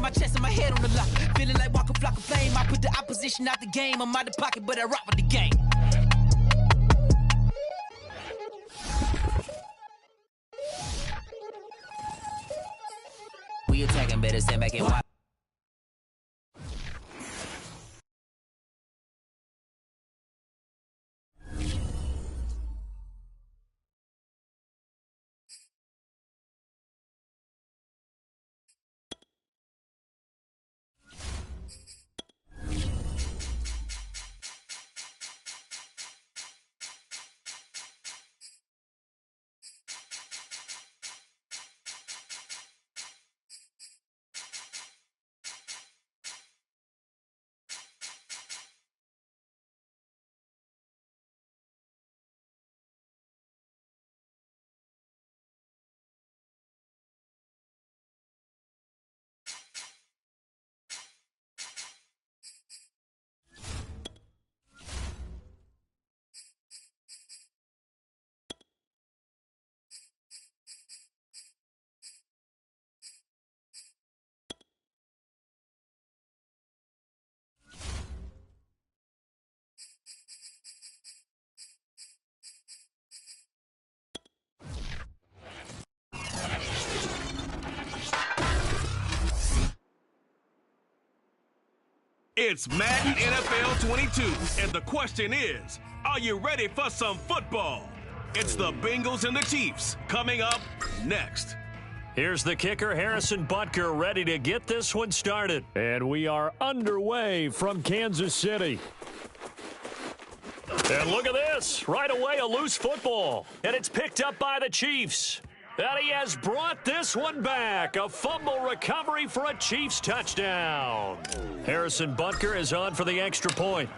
my chest and my head on the lock. Feeling like walking flock of flame. I put the opposition out the game. I'm out the pocket, but I rock with the game. We attacking, better stand back and watch. It's Madden NFL 22, and the question is, are you ready for some football? It's the Bengals and the Chiefs coming up next. Here's the kicker, Harrison Butker, ready to get this one started. And we are underway from Kansas City. And look at this. Right away, a loose football. And it's picked up by the Chiefs. And he has brought this one back. A fumble recovery for a Chiefs touchdown. Harrison Butker is on for the extra point.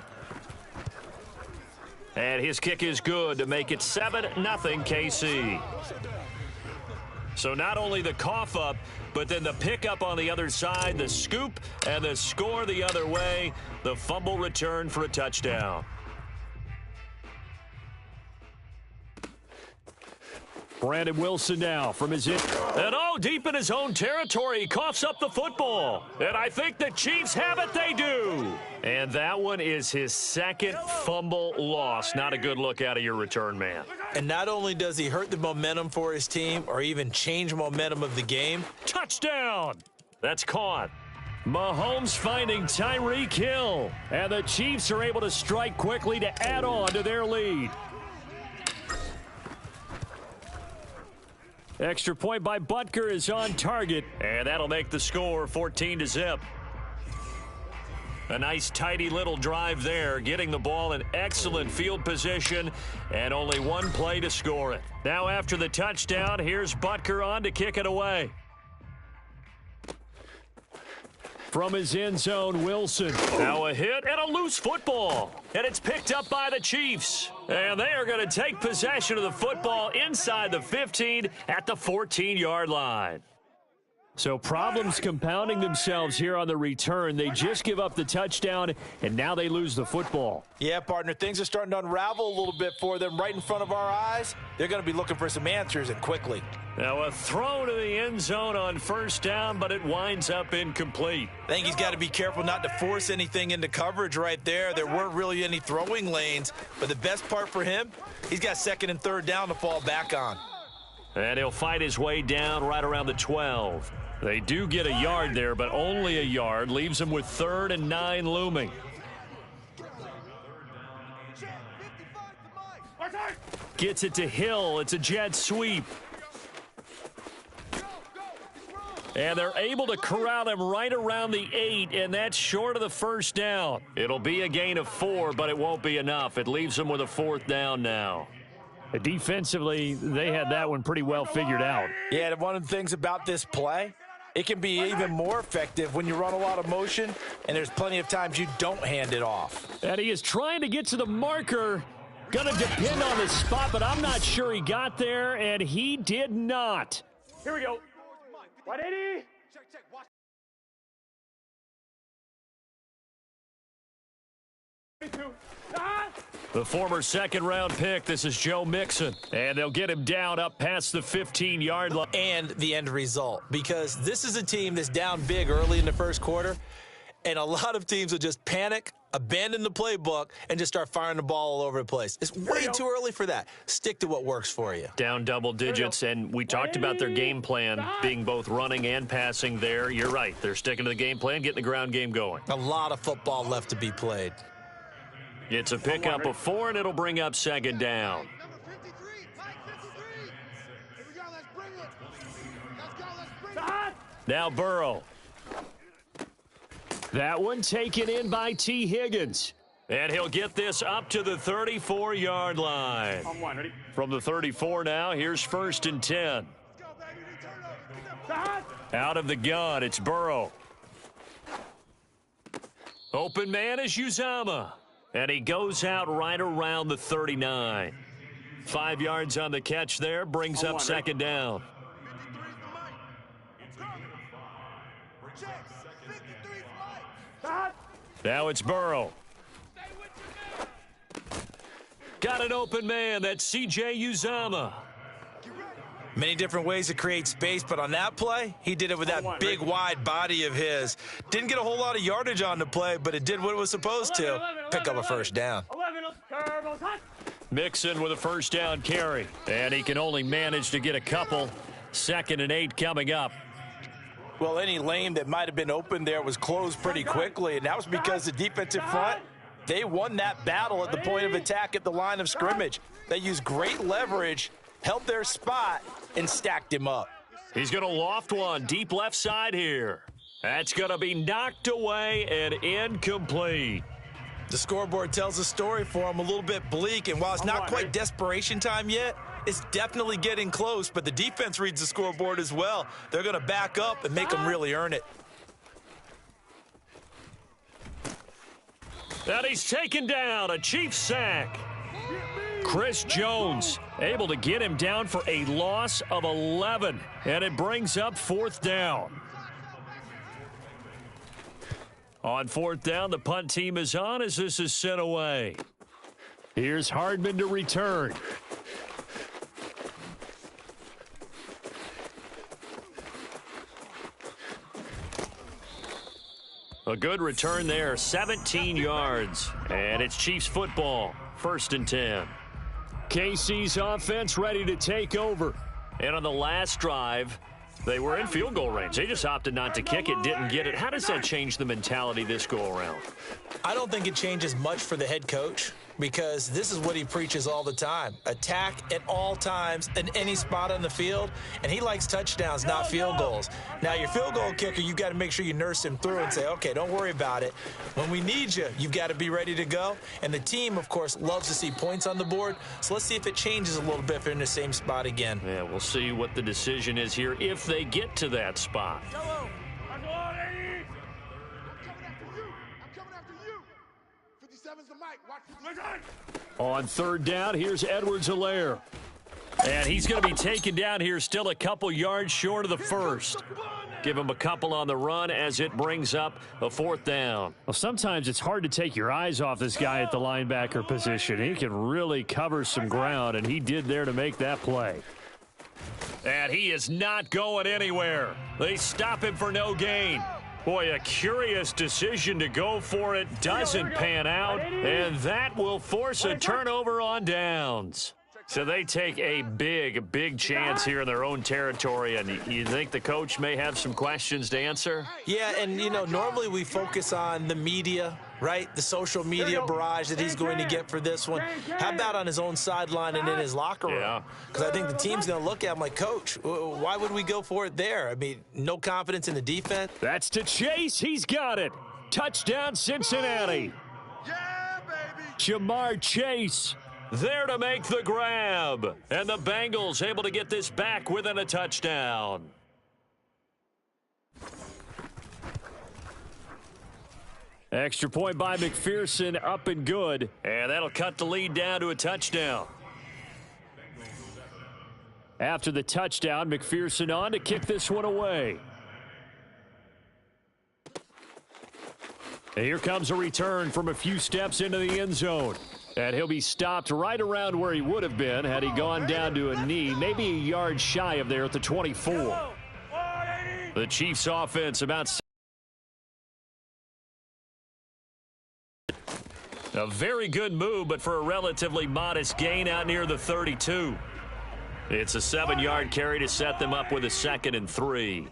And his kick is good to make it 7-0 KC. So not only the cough up, but then the pickup on the other side, the scoop, and the score the other way. The fumble return for a touchdown. Brandon Wilson now from his in. And deep in his own territory, he coughs up the football. And I think the Chiefs have it, they do. And that one is his second fumble loss. Not a good look out of your return man. And not only does he hurt the momentum for his team or even change momentum of the game. Touchdown! That's caught. Mahomes finding Tyreek Hill. And the Chiefs are able to strike quickly to add on to their lead. Extra point by Butker is on target, and that'll make the score 14-0. A nice, tidy little drive there, getting the ball in excellent field position, and only one play to score it. Now after the touchdown, here's Butker on to kick it away. From his end zone, Wilson. Now a hit and a loose football. And it's picked up by the Chiefs. And they are going to take possession of the football inside the 15 at the 14-yard line. So problems compounding themselves here on the return. They just give up the touchdown, and now they lose the football. Yeah, partner, things are starting to unravel a little bit for them right in front of our eyes. They're going to be looking for some answers, and quickly. Now a throw to the end zone on first down, but it winds up incomplete. I think he's got to be careful not to force anything into coverage right there. There weren't really any throwing lanes, but the best part for him, he's got second and third down to fall back on. And he'll fight his way down right around the 12. They do get a yard there, but only a yard. Leaves them with 3rd and 9 looming. Gets it to Hill. It's a jet sweep. And they're able to corral him right around the 8, and that's short of the first down. It'll be a gain of 4, but it won't be enough. It leaves them with a 4th down now. Defensively, they had that one pretty well figured out. Yeah, and one of the things about this play, it can be even more effective when you run a lot of motion, and there's plenty of times you don't hand it off. And he is trying to get to the marker. Going to depend on the spot, but I'm not sure he got there, and he did not. Here we go. 180. Check. Watch. 2. The former second-round pick, this is Joe Mixon. And they'll get him down up past the 15-yard line. And the end result, because this is a team that's down big early in the first quarter, and a lot of teams will just panic, abandon the playbook, and just start firing the ball all over the place. It's way too early for that. Stick to what works for you. Down double digits, and we talked about their game plan being both running and passing there. You're right. They're sticking to the game plan, getting the ground game going. A lot of football left to be played. It's a pickup of 4, and it'll bring up second down. Number 53, Mike 53. Here we go, let's bring it. Let's bring it. Now Burrow. That one taken in by T. Higgins. And he'll get this up to the 34-yard line. From the 34 now, here's 1st and 10. Out of the gun, it's Burrow. Open man is Uzama. And he goes out right around the 39. 5 yards on the catch there, brings up second down. Now it's Burrow. Got an open man. That's C.J. Uzama. Many different ways to create space, but on that play, he did it with that big, wide body of his. Didn't get a whole lot of yardage on the play, but it did what it was supposed to. Pick up a first down. Mixon with a first down carry. And he can only manage to get a couple. 2nd and 8 coming up. Well, any lane that might have been open there was closed pretty quickly, and that was because the defensive front, they won that battle at the point of attack at the line of scrimmage. They used great leverage, held their spot, and stacked him up. He's going to loft one deep left side here. That's going to be knocked away and incomplete. The scoreboard tells a story for him, a little bit bleak, and while it's not quite desperation time yet, it's definitely getting close, but the defense reads the scoreboard as well. They're going to back up and make them really earn it. And he's taken down, a Chiefs sack. Chris Jones able to get him down for a loss of 11, and it brings up 4th down. On 4th down, the punt team is on as this is sent away. Here's Hardman to return. A good return there, 17 yards. And it's Chiefs football, 1st and 10. KC's offense ready to take over. And on the last drive, they were in field goal range. They just opted not to kick it, didn't get it. How does that change the mentality this go-around? I don't think it changes much for the head coach, because this is what he preaches all the time. Attack at all times in any spot on the field, and he likes touchdowns, not field goals. Now, your field goal kicker, you've got to make sure you nurse him through and say, okay, don't worry about it. When we need you, you've got to be ready to go. And the team, of course, loves to see points on the board, so let's see if it changes a little bit if they're in the same spot again. Yeah, we'll see what the decision is here if they get to that spot. On 3rd down, here's Edwards-Helaire. And he's going to be taken down here, still a couple yards short of the 1st. Give him a couple on the run as it brings up a 4th down. Well, sometimes it's hard to take your eyes off this guy at the linebacker position. He can really cover some ground, and he did there to make that play. And he is not going anywhere. They stop him for no gain. Boy, a curious decision to go for it. Doesn't pan out, and that will force a turnover on downs. So they take a big chance here in their own territory, and you think the coach may have some questions to answer? Yeah, and, you know, normally we focus on the media, right? The social media barrage that he's going to get for this one. How about on his own sideline and in his locker room? Yeah. Because I think the team's going to look at him like, Coach, why would we go for it there? I mean, no confidence in the defense. That's to Chase. He's got it. Touchdown, Cincinnati. Yeah, baby. Jamar Chase there to make the grab. And the Bengals able to get this back within a touchdown. Extra point by McPherson, up and good. And that'll cut the lead down to a touchdown. After the touchdown, McPherson on to kick this one away. And here comes a return from a few steps into the end zone. And he'll be stopped right around where he would have been had he gone down to a knee, maybe a yard shy of there at the 24. The Chiefs offense about a very good move, but for a relatively modest gain out near the 32. It's a 7-yard carry to set them up with a 2nd and 3.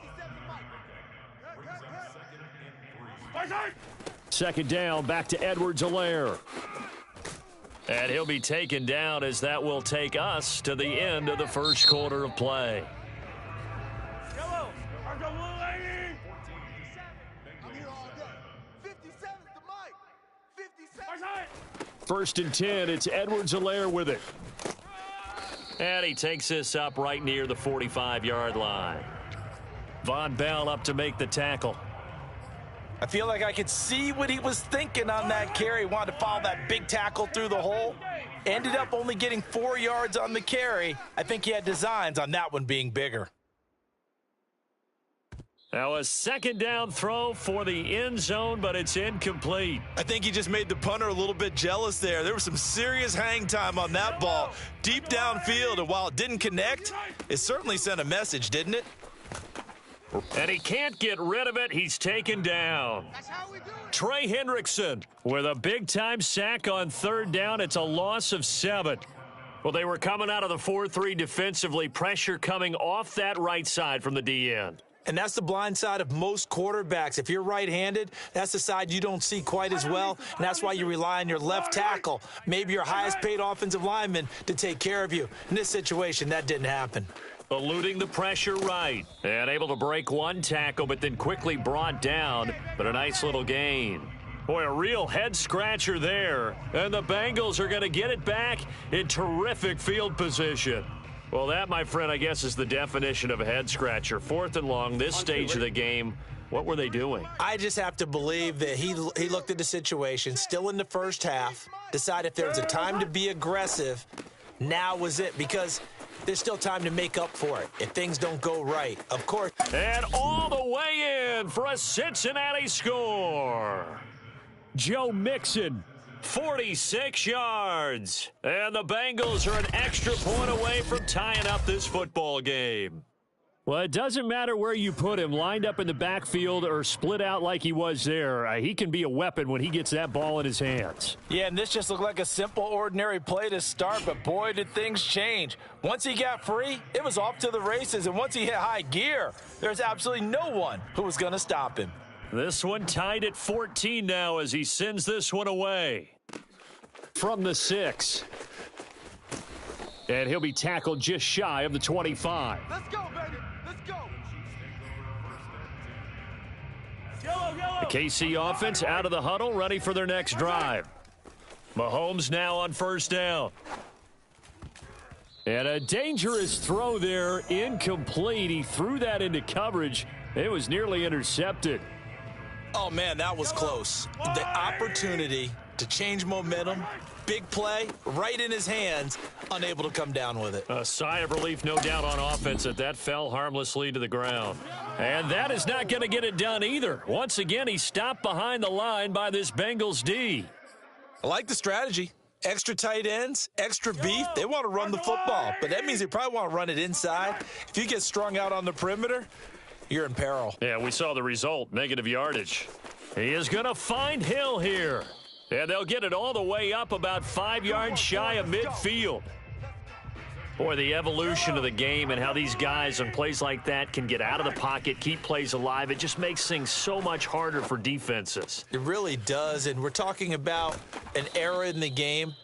2nd down, back to Edwards-Helaire. And he'll be taken down as that will take us to the end of the first quarter of play. First and 10, it's Edwards-Helaire with it. And he takes this up right near the 45-yard line. Von Bell up to make the tackle. I feel like I could see what he was thinking on that carry. Wanted to follow that big tackle through the hole. Ended up only getting 4 yards on the carry. I think he had designs on that one being bigger. Now a 2nd down throw for the end zone, but it's incomplete. I think he just made the punter a little bit jealous there. There was some serious hang time on that ball deep downfield, and while it didn't connect, it certainly sent a message, didn't it? And he can't get rid of it. He's taken down. Trey Hendrickson with a big-time sack on 3rd down. It's a loss of 7. Well, they were coming out of the 4-3 defensively. Pressure coming off that right side from the D-end. And that's the blind side of most quarterbacks. If you're right-handed, that's the side you don't see quite as well, and that's why you rely on your left tackle, maybe your highest-paid offensive lineman, to take care of you. In this situation, that didn't happen. Eluding the pressure right, and able to break one tackle, but then quickly brought down, but a nice little gain. Boy, a real head-scratcher there, and the Bengals are going to get it back in terrific field position. Well, that, my friend, I guess is the definition of a head-scratcher. 4th and long, this stage of the game. What were they doing? I just have to believe that he looked at the situation, still in the first half, decided if there was a time to be aggressive, now was it, because there's still time to make up for it if things don't go right, of course. And all the way in for a Cincinnati score. Joe Mixon, 46 yards. And the Bengals are an extra point away from tying up this football game. Well, it doesn't matter where you put him, lined up in the backfield or split out like he was there. He can be a weapon when he gets that ball in his hands. Yeah, and this just looked like a simple, ordinary play to start, but boy, did things change. Once he got free, it was off to the races, and once he hit high gear, there's absolutely no one who was going to stop him. This one tied at 14 now as he sends this one away. From the 6. And he'll be tackled just shy of the 25. Let's go, baby. Let's go. The KC offense out of the huddle, ready for their next drive. Mahomes now on 1st down. And a dangerous throw there, incomplete. He threw that into coverage. It was nearly intercepted. Oh, man, that was close. The opportunity to change momentum, big play, right in his hands, unable to come down with it. A sigh of relief, no doubt, on offense that fell harmlessly to the ground. And that is not going to get it done either. Once again, he stopped behind the line by this Bengals D. I like the strategy. Extra tight ends, extra beef. They want to run the football, but that means they probably want to run it inside. If you get strung out on the perimeter, you're in peril. Yeah, we saw the result, negative yardage. He is going to find Hill here. And they'll get it all the way up about 5 yards shy of midfield. Boy, the evolution of the game and how these guys on plays like that can get out of the pocket, keep plays alive, it just makes things so much harder for defenses. It really does, and we're talking about an era in the game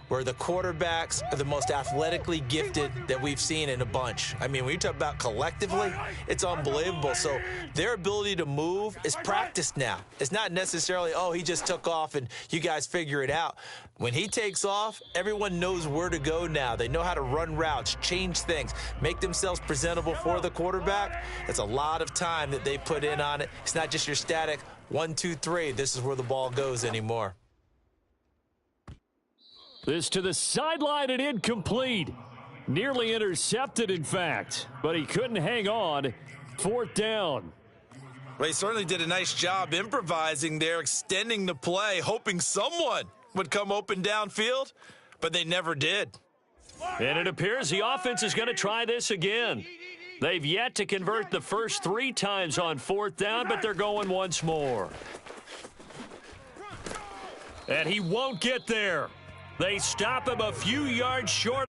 where the quarterbacks are the most athletically gifted that we've seen in a bunch. I mean, when you talk about collectively, it's unbelievable. So their ability to move is practiced now. It's not necessarily, oh, he just took off and you guys figure it out. When he takes off, everyone knows where to go now. They know how to run routes, change things, make themselves presentable for the quarterback. It's a lot of time that they put in on it. It's not just your static 1, 2, 3. This is where the ball goes anymore. This to the sideline and incomplete. Nearly intercepted, in fact, but he couldn't hang on. 4th down. Well, he certainly did a nice job improvising there, extending the play, hoping someone would come open downfield, but they never did. And it appears the offense is going to try this again. They've yet to convert the first 3 times on 4th down, but they're going once more. And he won't get there. They stop him a few yards short.